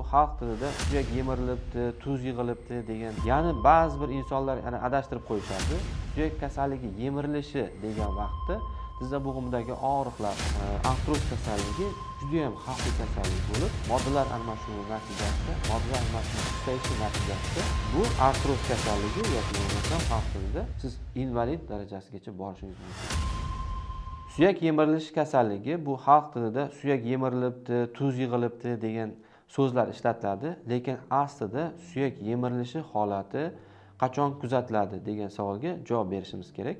bu xalq tilida suyak yemirilibdi, tuz yig'ilibdi degan. Ya'ni ba'zi bir insonlar adashtirib qo'yishadi. Suyak kasalligi yemirilishi degan vaqtda tizza bo'g'imidagi og'riqlar, artroz kasalligi juda ham xavfli kasallik bo'lib, moddalar almashinuvi natijasida, moddalar almashinuvi kuchayishi natijasida bu artroz kasalligi yoki bo'lmasam xalq tilida siz invalid darajasigacha borishingiz mumkin. Suyak yemirilishi kasalligi bu xalq tilida suyak yemirilibdi, tuz yig'ilibdi degan so'zlar ishlatiladi, lekin aslida suyak yemirilishi holati qachon kuzatiladi degan savolga javob berishimiz kerak.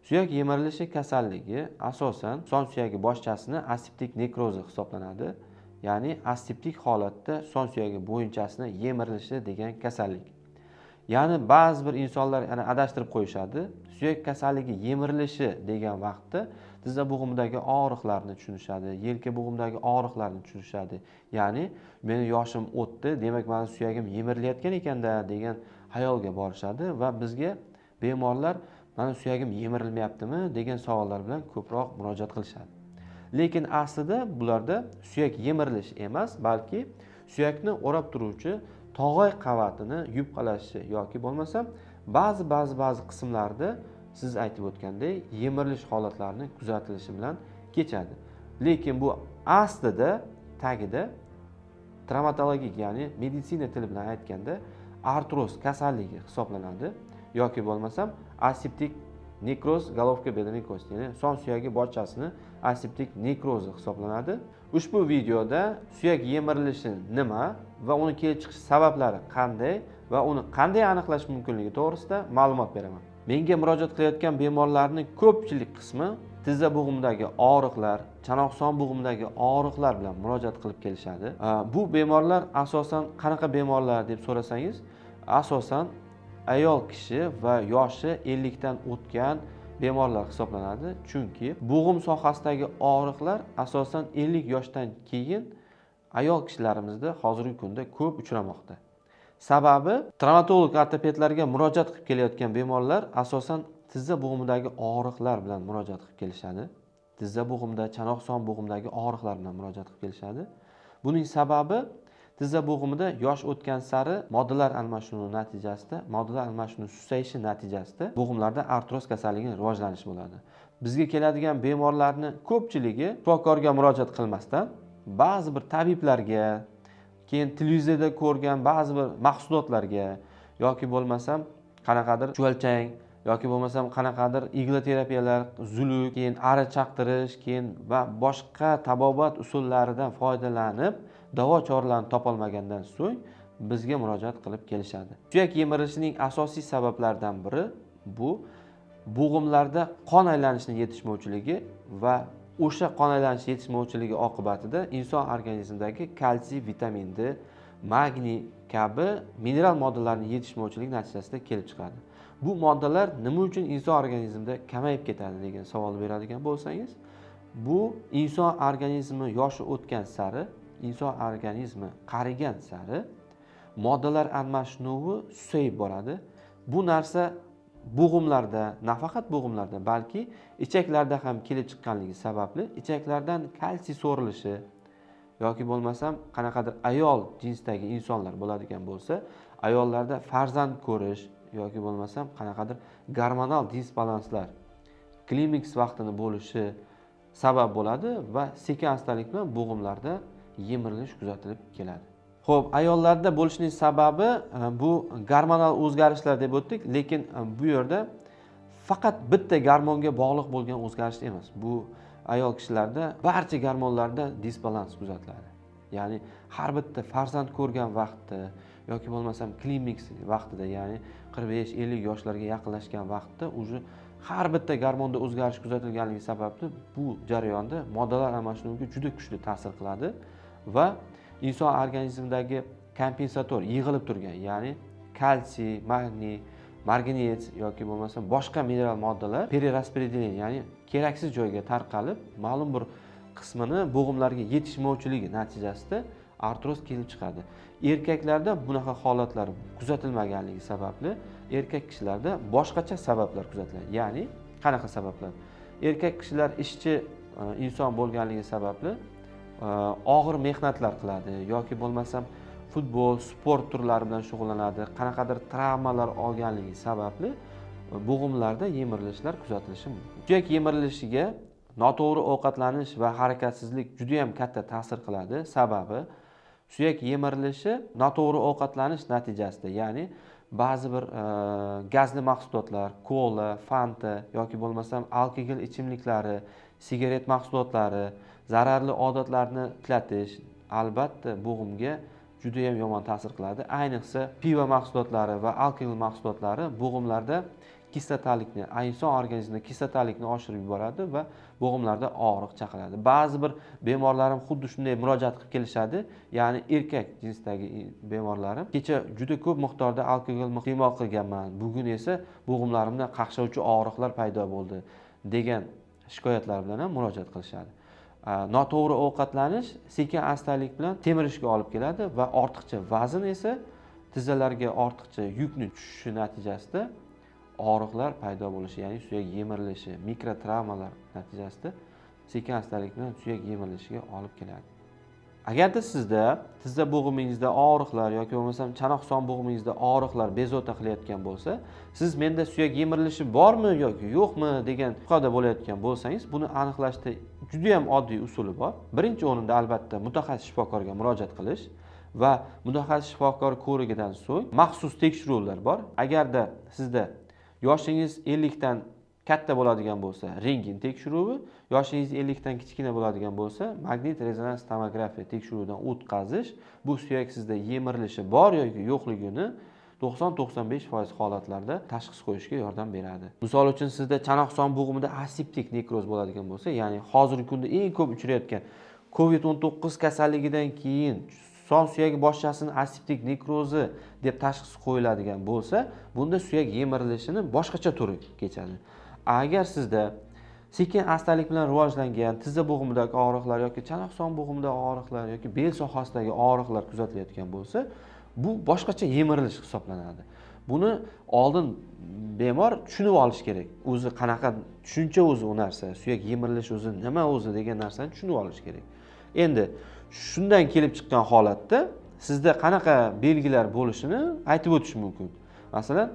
Suyak yemirilishi kasalligi asosan son suyagi boshchasini aseptik nekrozi hisoblanadi. Ya'ni aseptik holatda son suyagi bo'yinchasini yemirilishi degan kasallik. Ya'ni ba'zi bir insonlar adashtirib qo'yishadi. Suyak kasalligi yemirilishi degan vaqtda tizza bo'g'imidagi og'riqlarni tushunishadi, yelka bo'g'imidagi og'riqlarni tushunishadi. Ya'ni meni yoshim o'tdi, demak meni suyagim yemirilayotgan ekanda degan xayolga borishadi va bizga bemorlar mana suyagim yemirilmayaptimi degan savollar bilan ko'proq murojaat qilishadi. Lekin aslida bularda suyak yemirilish emas, balki suyakni o'rab turuvchi tog'ay qavatini yupqalashi yoki bo'lmasam ba'zi qismlarda siz aytib o'tgandek yemirilish holatlarini kuzatilishi bilan kechadi. Lekin bu aslida tagida travmatologik, ya'ni meditsina tili bilan aytganda artroz kasalligi hisoblanadi yoki bo'lmasam aseptik nekroz golovka bedaning kosti, ya'ni son suyagi bochasini aseptik nekrozi hisoblanadi. Ushbu videoda suyak yemirilishi nima va uni kelib chiqish sabablari qanday va uni qanday aniqlash mumkinligi to'g'risida ma'lumot beraman. Menga murojaat qilayotgan bemorlarning ko'pchilik qismi tizza bo'g'imidagi og'riqlar, chanoq-son bo'g'imidagi og'riqlar bilan murojaat qilib kelishadi. Bu bemorlar asosan qanaqa bemorlar deb so'rasangiz, asosan ayol kishi va yoshi 50 dan o'tgan bemorlar hisoblanadi. Chunki bo'g'im sohasidagi og'riqlar asosan 50 yoshdan keyin ayol kishilarimizda hozirgi kunda ko'p uchramoqda. Sababi travmatolog ortopedlarga murojaat qilib kelayotgan bemorlar asosan tizza bo'g'imidagi og'riqlar bilan murojaat qilib kelishadi. Tizza bo'g'imida, chanoq-son bo'g'imidagi og'riqlar bilan murojaat qilib kelishadi. Buning sababi tizza bo'g'imida yosh o'tgan sari moddalar almashinuvi natijasida, moddalar almashinuvi susayishi natijasida bo'g'imlarda artroz kasalligining rivojlanishi bo'ladi. Bizga keladigan bemorlarning ko'pchiligi shifokorga murojaat qilmasdan ba'zi bir tabiblarga, keyin televizorda ko'rgan ba'zi bir mahsulotlarga yoki bo'lmasam qanaqadir chuvalchang yoki bo'lmasam qanaqadir igla terapiyalar, zuluk, keyin ari chaqtirish, keyin va boshqa tabobat usullaridan foydalanib davo choralarini topolmagandan so'ng bizga murojaat qilib kelishadi. Suyak yemirilishining asosiy sabablaridan biri bu bo'g'imlarda qon aylanishining yetishmovchiligi va o'sha qon aylanishi yetishmovchiligi oqibatida inson organizmidagi kalsiy, vitamin D, magniy kabi mineral moddalarning yetishmovchiligi natijasida kelib chiqadi. Bu moddalar nima uchun inson organizmida kamayib ketadi degan savol beradigan bo'lsangiz, bu inson organizmi yoshi o'tgan sari, inson organizmi qarigan sari moddalar almashinuvi susayib boradi. Bu narsa bo'g'imlarda, nafaqat bo'g'imlarda, balki ichaklarda ham kelib chiqqanligi sababli ichaklardan kalsiy so'rilishi yoki bo'lmasam qanaqadir ayol jinsdagi insonlar bo'ladigan bo'lsa, ayollarda farzand ko'rish yoki bo'lmasam qanaqadir gormonal disbalanslar, klimaks vaqtini bo'lishi sabab bo'ladi va sekin-astalik bilan bo'g'imlarda yemirilish kuzatilib keladi. Xo'p, ayollarda bo'lishining sababi bu gormonal o'zgarishlar deb o'tdik, lekin bu yerda faqat bitta gormonga bog'liq bo'lgan o'zgarish emas. Bu ayol kishilarda barcha gormonlarda disbalans kuzatiladi. Ya'ni har bitta farzand ko'rgan vaqtda yoki bo'lmasam klimaks vaqtida, ya'ni 45-50 yoshlarga yaqinlashgan vaqtda уже har bitta gormonda o'zgarish kuzatilganligi sababli bu jarayonda moddalar almashinuviga juda kuchli ta'sir qiladi va inson organizmidagi kompensator yig'ilib turgan, ya'ni kalsiy, magniy, marganets yoki bo'lmasa boshqa mineral moddalar periraspredileniya, ya'ni keraksiz joyga tarqalib, ma'lum bir qismini bo'g'imlarga yetishmovchiligi natijasida artroz kelib chiqadi. Erkaklarda bunaqa holatlar kuzatilmaganligi sababli erkak kishilarda boshqacha sabablar kuzatiladi. Ya'ni qanaqa sabablar? Erkak kishilar ishchi inson bo'lganligi sababli og'ir mehnatlar qiladi yoki bo'lmasam futbol, sport turlari bilan shug'ullanadi, qanaqadir travmalar olganligi sababli bo'g'imlarda yemirilishlar kuzatilishi mumkin. Suyak yemirilishiga noto'g'ri ovqatlanish va harakatsizlik juda ham katta ta'sir qiladi. Sababi suyak yemirilishi noto'g'ri ovqatlanish natijasida, ya'ni ba'zi bir gazli mahsulotlar, kola, fanta yoki bo'lmasam alkogol ichimliklari, sigaret mahsulotlari, zararli odatlarni ishlatish albatta bo'g'imga juda ham yomon ta'sir qiladi. Ayniqsa pivo mahsulotlari va alkogol mahsulotlari bo'g'imlarda kislotalikni, inson organizmida kislotalikni oshirib yuboradi va bo'g'imlarda og'riq chaqiradi. Ba'zi bir bemorlarim xuddi shunday murojaat qilib kelishadi, ya'ni erkak jinsdagi bemorlarim, kecha juda ko'p miqdorda alkogol iste'mol qilganman, bugun esa bo'g'imlarimda qaqshovchi og'riqlar paydo bo'ldi degan shikoyatlar bilan ham murojaat qilishadi. Noto'g'ri ovqatlanish sekin-astalik bilan temirishga olib keladi va ortiqcha vazn esa tizzalarga ortiqcha yukni tushishi natijasida og'riqlar paydo bo'lishi, ya'ni suyak yemirilishi, mikrotravmalar natijasida sekin-astalik bilan suyak yemirilishiga olib keladi. Agarda sizda tizza bo'g'imingizda og'riqlar yoki bo'lmasam chanoq son bo'g'imingizda og'riqlar bezovta qilayotgan bo'lsa, siz menda suyak yemirilishi bormi yoki yo'qmi degan fikrda bo'layotgan bo'lsangiz, buni aniqlashda juda ham oddiy usuli bor. Birinchi o'rinda albatta mutaxassis shifokorga murojaat qilish va mutaxassis shifokor ko'rigidan so'ng maxsus tekshiruvlar bor. Agarda sizda yoshingiz 50 dan katta bo'ladigan bo'lsa, rentgen tekshiruvi, yoshingiz 50 dan kichkina bo'ladigan bo'lsa, magnit rezonans tomografiya tekshiruvidan o'tkazish bu suyak sizda yemirilishi bor yoki yo'qligini 90-95% holatlarda tashxis qo'yishga yordam beradi. Misol uchun sizda chanoq son bo'g'imida aseptik nekroz bo'ladigan bo'lsa, ya'ni hozirgi kunda eng ko'p uchrayotgan COVID-19 kasalligidan keyin son suyak boshchasini aseptik nekrozi deb tashxis qo'yiladigan bo'lsa, bunda suyak yemirilishining boshqacha turi kechadi. Agar sizda sekin-astalik bilan rivojlangan tizza bo'g'imidagi og'riqlar yoki chanoq son bo'g'imidagi og'riqlar yoki bel sohasidagi og'riqlar kuzatilayotgan bo'lsa, bu boshqacha yemirilish hisoblanadi. Buni oldin bemor tushunib olish kerak. O'zi qanaqa tushuncha o'zi u narsa, suyak yemirilishi o'zi nima o'zi degan narsani tushunib olish kerak. Endi shundan kelib chiqqan holatda sizda qanaqa belgilar bo'lishini aytib o'tish mumkin. Masalan,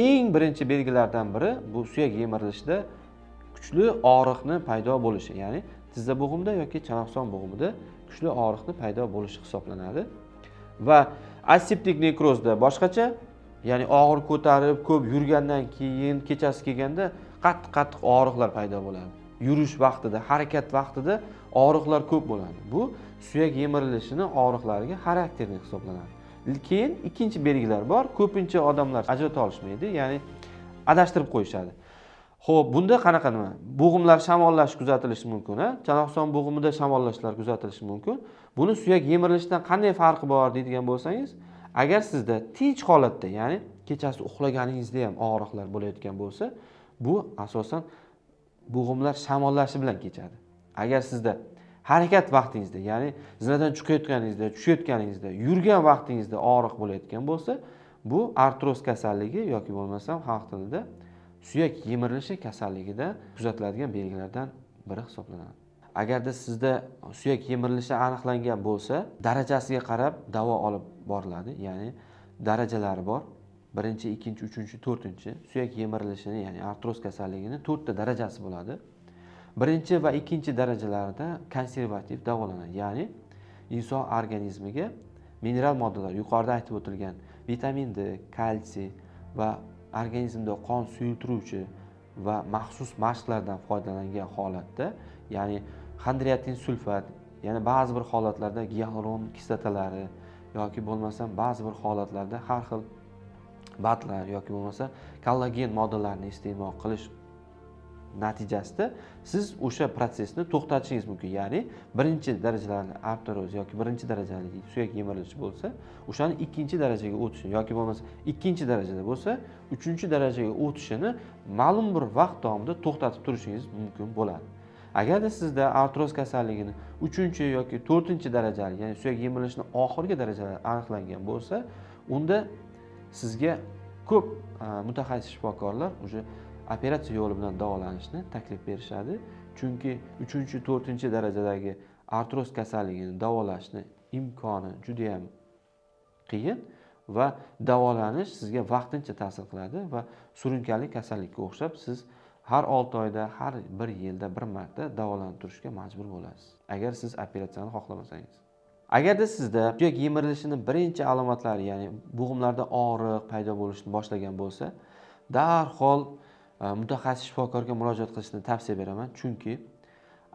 eng birinchi belgilardan biri bu suyak yemirilishida kuchli og'riqni paydo bo'lishi, ya'ni tizza bo'g'imida yoki chanoq son bo'g'imida kuchli og'riqni paydo bo'lishi hisoblanadi. Va aseptik nekrozda boshqacha, ya'ni og'ir ko'tarib ko'p yurgandan keyin kechasi kelganda qattiq og'riqlar paydo bo'ladi. Yurish vaqtida, harakat vaqtida og'riqlar ko'p bo'ladi. Bu suyak yemirilishining og'riqlariga xarakterli hisoblanadi. Keyin ikkinchi belgilar bor. Ko'pincha odamlar ajrata olishmaydi, ya'ni adashtirib qo'yishadi. Xo'p, bunda qanaqa nima? Bo'g'imlar shamollash kuzatilishi mumkin, chanoq son bo'g'imida shamollashlar kuzatilishi mumkin. Buni suyak yemirilishidan qanday farqi bor deydigan bo'lsangiz, agar sizda tinch holatda, ya'ni kechasi uxlaganingizda ham og'riqlar bo'layotgan bo'lsa, bu asosan bo'g'imlar shamollashi bilan kechadi. Agar sizda harakat vaqtingizda, ya'ni zinadan chiqayotganingizda, tushayotganingizda, yurgan vaqtingizda og'riq bo'layotgan bo'lsa, bu artroz kasalligi yoki bo'lmasam xalq tilida suyak yemirilishi kasalligida kuzatiladigan belgilardan biri hisoblanadi. Agarda sizda suyak yemirilishi aniqlangan bo'lsa, darajasiga qarab davo olib boriladi, ya'ni darajalari bor. 1-chi, 2-chi, 3-chi, 4-chi suyak yemirilishini, ya'ni artroz kasalligini 4 ta darajasi bo'ladi. 1-chi va 2-chi darajalarda konservativ davolanadi, ya'ni inson organizmiga mineral moddalar, yuqorida aytib o'tilgan vitamin D, kalsiy va organizmda qon suyultiruvchi va maxsus mashqlardan foydalangan holatda, ya'ni xondroitin sulfat, ya'ni ba'zi bir holatlarda gialuron kislotalari yoki bo'lmasam ba'zi bir holatlarda har xil batlar yoki bo'lmasa kollagen moddalarini iste'mol qilish natijasida siz o'sha prosesni to'xtatishingiz mumkin. Ya'ni 1-chi darajali artroz yoki 1-chi darajali suyak yemirilishi bo'lsa, o'shani 2-chi darajaga o'tishini yoki bo'lmasa 2-chi darajada bo'lsa, 3-chi darajaga o'tishini ma'lum bir vaqt davomida to'xtatib turishingiz mumkin bo'ladi. Agarda sizda artroz kasalligini 3-chi yoki 4-chi darajali, ya'ni suyak yemirilishining oxirgi darajalari aniqlangan bo'lsa, unda sizga ko'p mutaxassis shifokorlar o'sha operatsiya yo'li bilan davolanishni taklif berishadi. Chunki 3-chi, 4-chi darajadagi artroz kasalligini davolashni imkoni juda ham qiyin va davolanish sizga vaqtincha ta'sir qiladi va surunkali kasallikka o'xshab siz har 6 oyda, har 1 yilda bir marta davolanib turishga majbur bo'lasiz, agar siz operatsiyani xohlamasangiz. Agarda sizda suyak yemirilishining birinchi alomatlari, ya'ni bo'g'imlarda og'riq paydo bo'lishni boshlagan bo'lsa, darhol mutaxassis shifokorga murojaat qilishni tavsiya beraman, chunki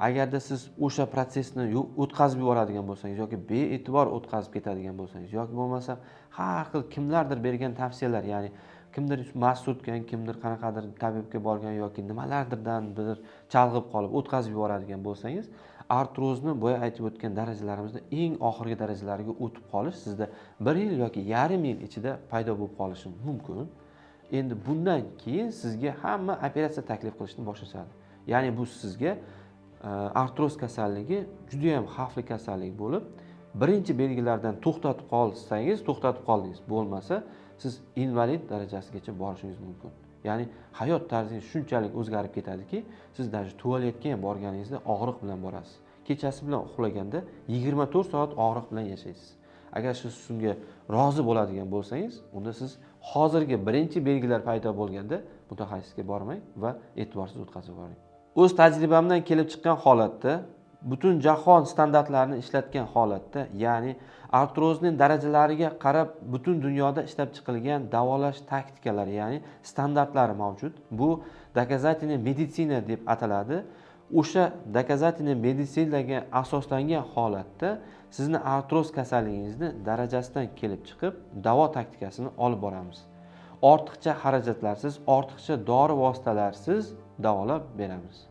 agarda siz o'sha prosesni o'tkazib yuboradigan bo'lsangiz yoki bee'tibor o'tkazib ketadigan bo'lsangiz yoki bo'lmasa har xil kimlardir bergan tavsiyalar, ya'ni kimdir mast o'tgan, kimdir qanaqadir tabibga borgan yoki nimalardirdan bir chalg'ib qolib o'tkazib yuboradigan bo'lsangiz, artrozni boya aytib o'tgan darajalarimizda eng oxirgi darajalariga o'tib qolish sizda 1 yil yoki yarim yil ichida paydo bo'lib qolishi mumkin. Endi bundan keyin sizga hamma operatsiya taklif qilishni boshlashadi. Ya'ni bu sizga artroz kasalligi juda ham xavfli kasallik bo'lib, birinchi belgilardan to'xtatib qoldingiz. Bo'lmasa siz invalid darajasigacha borishingiz mumkin. Ya'ni hayot tarzingiz shunchalik o'zgarib ketadiki, siz даже tualetga ham borganingizda og'riq bilan borasiz. Kechasi bilan uxlaganda 24 soat og'riq bilan yashaysiz. Agar siz shunga rozi bo'ladigan bo'lsangiz, unda siz hozirgi birinchi belgilar paydo bo'lganda mutaxassisga bormang va e'tiborsiz o'tkazib yuboring. O'z tajribamdan kelib chiqqan holatda, butun jahon standartlarini ishlatgan holatda, ya'ni artrozning darajalariga qarab butun dunyoda ishlab chiqilgan davolash taktikalari, ya'ni standartlari mavjud. Bu доказательная meditsina deb ataladi. O'sha доказательная meditsinaga asoslangan holatda sizni artroz kasalligingizni darajasidan kelib chiqib, davo taktikasini olib boramiz. Ortiqcha xarajatlarsiz, ortiqcha dori vositalarsiz davolab beramiz.